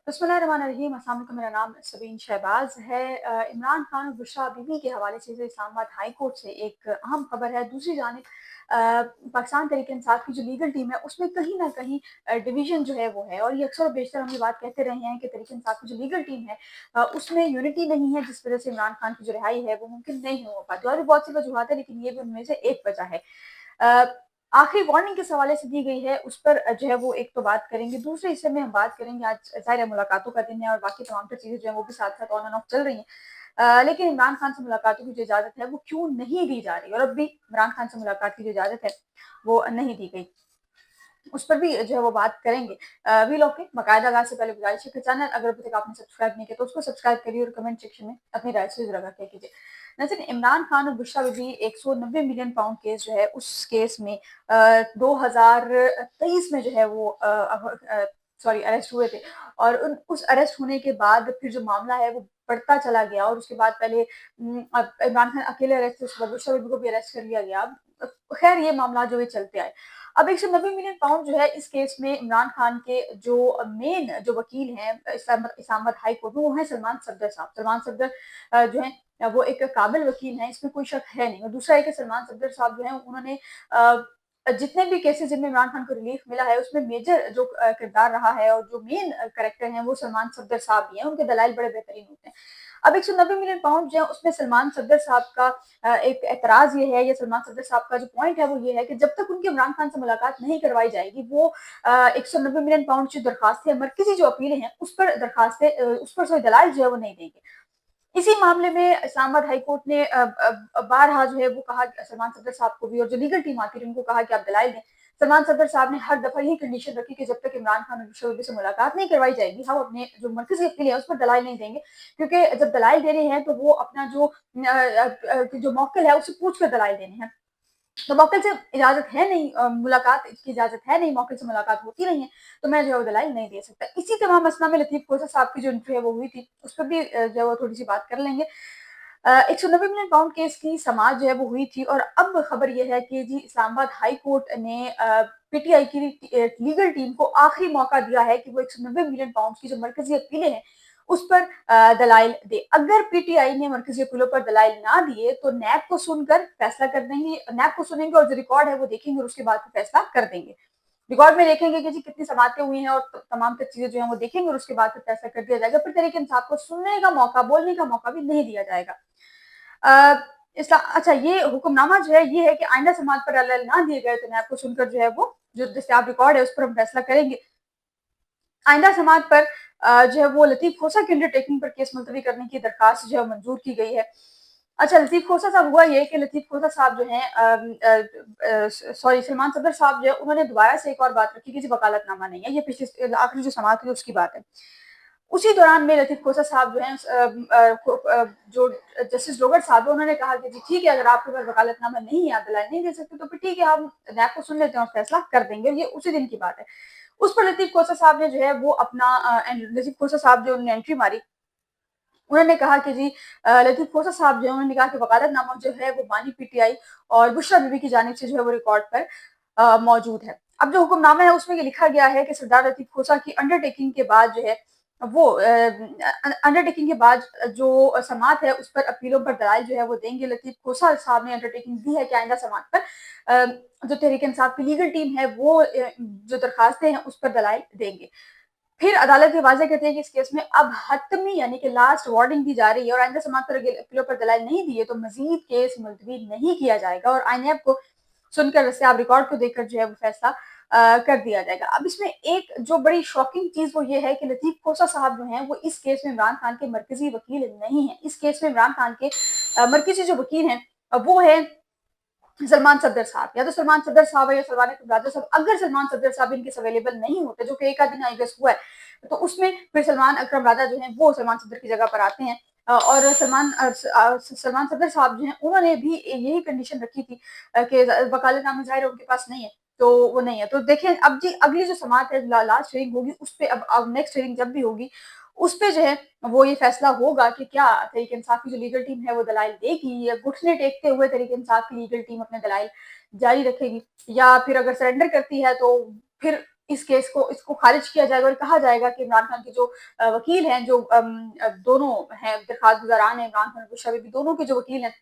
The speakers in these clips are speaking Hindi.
बिस्मिल्लाहिर्रहमानिर्रहीम। अस्सलाम वालेकुम। मेरा नाम सबीन शहबाज है। इमरान खान और बुशरा बीबी के हवाले से जो इस्लामाबाद हाई कोर्ट से एक अहम खबर है। दूसरी जानिब पाकिस्तान तहरीक इंसाफ की जो लीगल टीम है उसमें कहीं ना कहीं डिवीजन जो है वो है, और ये अक्सर बेशतर हम ये बात कहते रहे हैं कि तहरीक इंसाफ की जो लीगल टीम है उसमें यूनिटी नहीं है, जिस वजह से इमरान खान की जो रिहाई है वो मुमकिन नहीं हो पाती। और भी बहुत सी वजूहत है, लेकिन ये भी उनमें से एक वजह है। आखिरी वार्निंग किस हवाले से दी गई है उस पर जो है वो एक तो बात करेंगे। दूसरे हिस्से में हम बात करेंगे, आज ज़ाहिर है मुलाकातों का दिन है और बाकी तमाम तर चीज़ें जो है वो भी साथ साथ ऑन एंड ऑफ चल रही हैं। लेकिन इमरान खान से मुलाकातों की जो इजाज़त है वो क्यों नहीं दी जा रही, और अब भी इमरान खान से मुलाकात की जो इजाज़त है वो नहीं दी गई, उस पर भी जो है वो बात करेंगे। वीलॉग के बाकायदा आगाज़ से पहले गुजारिश है कि चैनल अगर अभी तक आपने सब्सक्राइब नहीं किया तो उसको सब्सक्राइब करिए और कमेंट सेक्शन में अपनी राय से ज़रूर आगाह कीजिए। नाज़रीन, इमरान खान और Bushra Bibi 190 million pound case जो है उस केस में 2023 में जो है वो अरेस्ट हुए थे, और उस अरेस्ट होने के बाद फिर जो मामला है वो बढ़ता चला गया, और उसके बाद पहले अब इमरान खान अकेले अरेस्ट थे, उसके बाद बुशरा बीबी को भी अरेस्ट कर लिया गया। खैर ये मामला जो है चलते आए। अब 190 मिलियन पाउंड जो है इस केस में इमरान खान के जो मेन जो वकील हैं इस्लामाबाद हाई कोर्ट में, वो है सलमान सफदर साहब। सलमान सफदर जो है वो एक काबिल वकील हैं, इसमें कोई शक है नहीं। और दूसरा है कि सलमान सफदर साहब जो है उन्होंने जितने भी केसेस जिनमें इमरान खान को रिलीफ मिला है उसमें मेजर जो किरदार रहा है और जो मेन करेक्टर हैं वो सलमान सफदर साहब भी हैं। उनके दलाइल बड़े बेहतरीन होते हैं। अब 190 मिलियन पाउंड जो है उसमें सलमान सफदर साहब का एक एतराज ये है, या सलमान सफदर साहब का जो पॉइंट है वो ये है कि जब तक उनकी इमरान खान से मुलाकात नहीं करवाई जाएगी वो 190 मिलियन पाउंड की दरखास्तें, मरकजी जो अपीलें हैं उस पर दरखास्तें, उस पर कोई दलाल जो है वो नहीं देंगे। इसी मामले में इस्लामाबाद हाई कोर्ट ने बारहा जो है वो कहा सलमान सफदर साहब को भी, और जो लीगल टीम आती है उनको कहा कि आप दलाइल दें। सलमान सफदर साहब ने हर दफा यही कंडीशन रखी कि जब तक इमरान खान और बुशरा बीबी से मुलाकात नहीं करवाई जाएगी हम अपने जो मरकजी अपील है उस पर दलाइल नहीं देंगे, क्योंकि जब दलाइल देने हैं तो वो अपना जो मौक्किल है उससे पूछ कर दलाइल देने हैं। तो मौके से इजाजत है नहीं, मुलाकात की इजाजत है नहीं, मौके से मुलाकात होती नहीं है, तो मैं जो है वो दलाइल नहीं दे सकता। इसी तमाम मसला में लतीफ खोसा साहब की जो इंटरव्यू है वो हुई थी, उस पर भी जो है वो थोड़ी सी बात कर लेंगे। 190 मिलियन पाउंड केस की समाज जो है वो हुई थी, और अब खबर यह है कि जी इस्लामाबाद हाई कोर्ट ने पीटीआई की लीगल टीम को आखिरी मौका दिया है कि वो 190 मिलियन पाउंड की जो मरकजी अपीलें हैं उस पर दलाइल दे। अगर पीटीआई ने मरकजी अपीलों पर दलाइल ना दिए तो नैब को सुनकर फैसला कर देंगे, नैब को सुनेंगे और जो रिकॉर्ड है वो देखेंगे और उसके बाद फैसला कर देंगे। रिकॉर्ड में देखेंगे कि जी कितनी समातें हुई हैं और तमाम तर चीजें जो हैं वो देखेंगे और उसके बाद फिर फैसला कर दिया जाएगा। फिर तरीके इंसाफ को सुनने का मौका, बोलने का मौका भी नहीं दिया जाएगा। अच्छा, ये हुक्मनामा जो है ये है कि आइंदा समात पर दलाइल ना दिए गए तो नैब को सुनकर जो है वो जो दस्तियाब रिकॉर्ड है उस पर हम फैसला करेंगे। आइंदा समात पर जो है वो लतीफ खोसा की अंडरटेकिंग पर केस मुलतवी करने की दरखास्त जो है मंजूर की गई है। अच्छा, लतीफ खोसा साहब, हुआ ये कि लतीफ खोसा साहब जो है सॉरी सलमान सफदर साहब जो है उन्होंने दोबारा से एक और बात रखी कि जी वकालतनामा नहीं है, ये पिछली आखिरी जो समात हुई उसकी बात है। उसी दौरान में लतीफ खोसा साहब जो है जो जस्टिस रोगर साहब है उन्होंने कहा कि जी ठीक है, अगर आपके पास वकालतनामा नहीं है, आप दलाल नहीं दे सकते, तो फिर ठीक है, हम नैब को सुन लेते हैं और फैसला कर देंगे। ये उसी दिन की बात है। उस पर लतीफ खोसा साहब ने जो है वो अपना लतीफ खोसा साहब जो उन्होंने एंट्री मारी, उन्होंने कहा कि जी लतीफ खोसा साहब जो है उन्होंने कहा कि वकालतनामा जो है वो बानी पीटीआई और बुशरा बीबी की जानिब से जो है वो रिकॉर्ड पर मौजूद है। अब जो हुक्मनामा है उसमें ये लिखा गया है कि सरदार लतीफ खोसा की अंडरटेकिंग के बाद जो है वो अंडरटेकिंग के बाद जो समात है उस पर अपीलों पर दलाइल जो है वो देंगे। लतीफ खोसा साहब ने अंडरटेकिंग दी है कि आइंदा समात पर जो तहरीक इंसाफ की लीगल टीम है वो जो दरखास्तें हैं उस पर दलाइल देंगे। फिर अदालत ये वाज़ेह कहती है कि इस केस में अब हतमी यानी कि लास्ट वार्निंग दी जा रही है, और आइंदा समात पर अपीलों पर दलाइल नहीं दिए तो मजीद केस मुलतवी नहीं किया जाएगा और आईनैब को सुनकर दस्तियाब रिकॉर्ड को देखकर जो है वो फैसला कर दिया जाएगा। अब इसमें एक जो बड़ी शॉकिंग चीज वो ये है कि लतीफ खोसा साहब जो हैं वो इस केस में इमरान खान के मरकजी वकील नहीं है। इस केस में इमरान खान के मरकजी जो वकील हैं वो है सलमान सफदर साहब, या तो सलमान सफदर साहब है या सलमान अकरम साहब। अगर सलमान सफदर साहब इनके अवेलेबल नहीं होते, जो कि एक आध दिन आई गेस हुआ है, तो उसमें फिर सलमान अकरम राजा जो है वो सलमान सफदर की जगह पर आते हैं। और सलमान सफदर साहब जो हैं उन्होंने भी यही कंडीशन रखी थी कि वकालतनामा ज़ाहिर है उनके पास नहीं है, तो वो नहीं है। तो देखें अब जी अगली जो समात है लास्ट हियरिंग होगी उस पर, अब नेक्स्ट हियरिंग जब भी होगी उस पे जो है वो ये फैसला होगा कि क्या तहरीक इंसाफ की जो लीगल टीम है वो दलाइल देगी, या घुटने टेकते हुए तहरीक इंसाफ की लीगल टीम अपने दलाइल जारी रखेगी, या फिर अगर सरेंडर करती है तो फिर इस केस को इसको खारिज किया जाएगा और कहा जाएगा कि इमरान खान के जो वकील हैं, जो दोनों हैं दरखास्त गुजारान है, इमरान खान और बुशरा बीबी दोनों के जो वकील हैं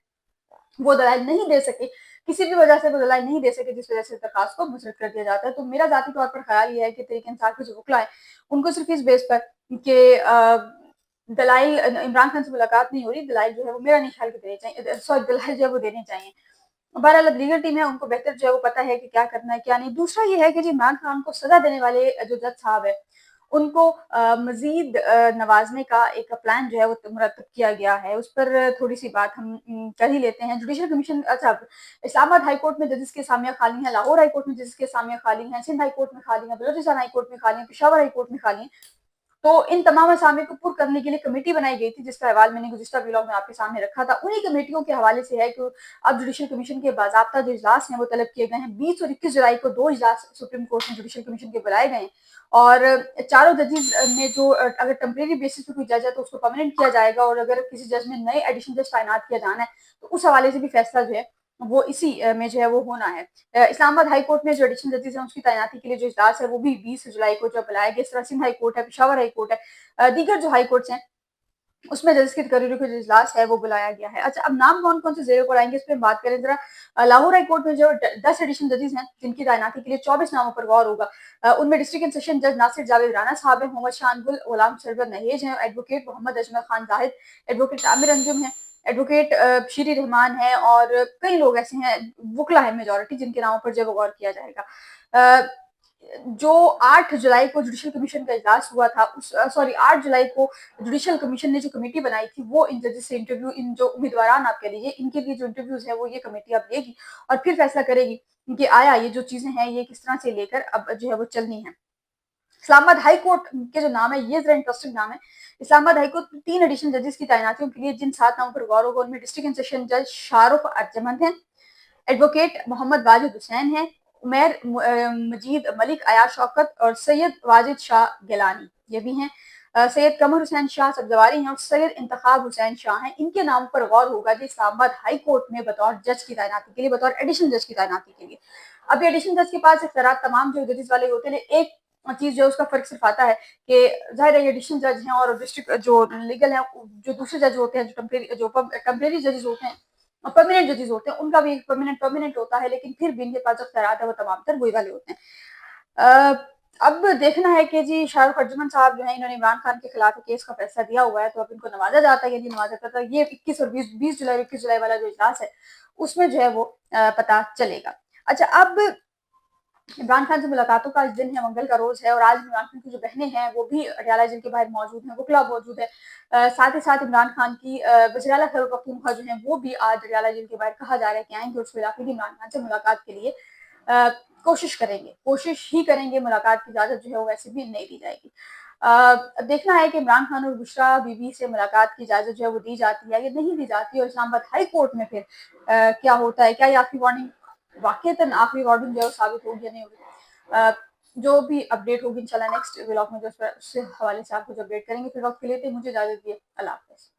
वो दलाइल नहीं दे सके, किसी भी वजह से वो दलाइल नहीं दे सके, जिस वजह से दरखास्त को मुस्तरद कर दिया जाता है। तो मेरा ज़ाती तौर पर ख्याल ये है कि तहरीक इंसाफ के जो वकला है उनको सिर्फ इस बेस पर कि दलाइल इमरान खान से मुलाकात नहीं हो रही, दलाइल जो है वो मेरा नहीं ख्याल के देने चाहिए, सॉरी दलाइल जो है वो देने चाहिए। बहरहाल अब लीगल टीम है, उनको बेहतर जो है वो पता है कि क्या करना है क्या नहीं। दूसरा ये है कि जी इमरान खान को सजा देने वाले जो जज साहब है उनको मजीद नवाजने का एक प्लान जो है वो मुरतब किया गया है। उस पर थोड़ी सी बात हम कर ही लेते हैं। जुडिशल कमीशन, अच्छा, इस्लामाबाद हाई कोर्ट में जजेस की असामियां खाली हैं, लाहौर हाई कोर्ट में जजेस की असामियां खाली हैं, सिंध हाई कोर्ट में खाली हैं, बलोचिस्तान हाई कोर्ट में खाली हैं, पेशावर हाई कोर्ट में खाली हैं। तो इन तमाम असामी को पुर करने के लिए कमेटी बनाई गई थी, जिसका हवाला मैंने गुज़िश्ता व्लॉग में आपके सामने रखा था। उन्हीं कमेटियों के हवाले से है कि अब जुडिशल कमीशन के बाज़ाब्ता जो इजलास हैं वो तलब किए गए हैं। 20 और 21 जुलाई को 2 इजलास सुप्रीम कोर्ट में जुडिशल कमीशन के बुलाए गए हैं और चारों जजेस में जो अगर टेम्परेरी बेसिस पे कोई जज है तो उसको परमानेंट किया जाएगा, और अगर किसी जज में नए एडिशनल जज तैनात किया जाना है तो उस हवाले से भी फैसला जो है वो इसी में जो है वो होना है। इस्लामाबाद हाई कोर्ट में जो एडिशनल जजेस हैं उसकी तैनाती के लिए जो इजलास है वो भी 20 जुलाई को जो बुलाया गया। इस तरह सिंध हाई कोर्ट है, पेशावर हाई कोर्ट है, दीगर जो हाई कोर्ट्स हैं उसमें जजेस की तकरीरों का जो इजलास है वो बुलाया गया है। अच्छा, अब नाम कौन कौन से जेरों पर आएंगे इस पर बात करें जरा। लाहौर हाई कोर्ट में जो 10 एडिशनल जजेस हैं जिनकी तैनाती के लिए 24 नामों पर गौर होगा। उनमें डिस्ट्रिक्ट एंड सेशन जज नासिर जावेद राना साहब हैं, मोहम्मद शान गुल, गुलाम सरवर नहेज हैं, एडवोकेट मोहम्मद अजमल खान जाहिद, एडवोकेट आमिर अंजुम है, एडवोकेट शीरी रहमान है, और कई लोग ऐसे हैं, वकला है मेजोरिटी, जिनके नामों पर जो गौर किया जाएगा। जो 8 जुलाई को जुडिशल कमीशन का इजलास हुआ था, उस सॉरी 8 जुलाई को जुडिशल कमीशन ने जो कमेटी बनाई थी वो इन जजेस से इंटरव्यू, इन जो उम्मीदवार आप कह लीजिए इनके लिए जो इंटरव्यूज है वो ये कमेटी अब लेगी और फिर फैसला करेगी कि आया ये जो चीजें हैं ये किस तरह से लेकर अब जो है वो चलनी है। इस्लामाबाद हाई कोर्ट के जो नाम है ये जरा इंटरेस्टिंग नाम है। इस्लामाबाद हाई कोर्ट 3 एडिशनल जजेस की तैनातियों के लिए जिन 7 नामों पर गौर होगा उनमें डिस्ट्रिक्ट एंड सेशन जज शाहरुख अर्जमंद है, एडवोकेट मोहम्मद वाजिद हुसैन है, उमैर मजीद मलिक, अयाज शौकत और सैयद वाजिद शाह गिलानी ये भी हैं। सैयद कमर हुसैन शाह सब्जवारी हैं और सैयद इंतखाब हुसैन शाह हैं। इनके नाम पर गौर होगा जो इस्लामाबाद हाई कोर्ट में बतौर जज की तैनाती के लिए, बतौर एडिशनल जज की तैनाती के लिए। अभी एडिशनल जज के पास इख्तियार तमाम जो जजेस वाले होते हैं, एक चीज जो उसका फर्क सिर्फ आता है कि जाहिर है एडिशनल जज हैं और डिस्ट्रिक्ट जो लीगल है, जो दूसरे जज होते हैं, जो टेम्परेरी जजेस होते हैं, परमानेंट जजेस होते हैं, उनका भी परमानेंट होता है, लेकिन फिर भी इनके पास जो इख्तियार है वो तमाम तर वही वाले होते हैं। अब देखना है कि जी शाहरुख अर्जुमन साहब जो है इन्होंने इमरान खान के खिलाफ केस का फैसला दिया हुआ है, तो अब इनको नवाजा जाता है या नहीं नवाजा जाता, ये 21 और 20 जुलाई 21 जुलाई वाला जो इजलास है उसमें जो है वो पता चलेगा। अच्छा, अब इमरान खान से मुलाकातों का आज दिन है, मंगल का रोज है, और आज इमरान खान की जो बहनें हैं वो भी अडयाला जेल के बाहर मौजूद हैं, वकला मौजूद है। साथ ही साथ इमरान खान की वज़ीर आला खैबर पख्तूनख्वा जो है वो भी आज अडयाला जेल के बाहर कहा जा रहा है कि आएंगे और उस इलाके की इमरान खान से मुलाकात के लिए कोशिश करेंगे, कोशिश ही करेंगे। मुलाकात की इजाजत जो है वो वैसे भी नहीं दी जाएगी। देखना है कि इमरान खान और बुशरा बीबी से मुलाकात की इजाजत जो है वो दी जाती है या नहीं दी जाती है, और इस्लामाबाद हाई कोर्ट में फिर क्या होता है, क्या ये आखिरी वार्निंग वाकईतन आखिरी वार्निंग जो है साबित होगी या नहीं होगी। जो भी अपडेट होगी इंशाल्लाह नेक्स्ट व्लॉग में जो उससे हवाले से आपको जो अपडेट करेंगे। फिर वक्त के लिए मुझे इजाजत दिए, अल्लाह हाफ़िज़।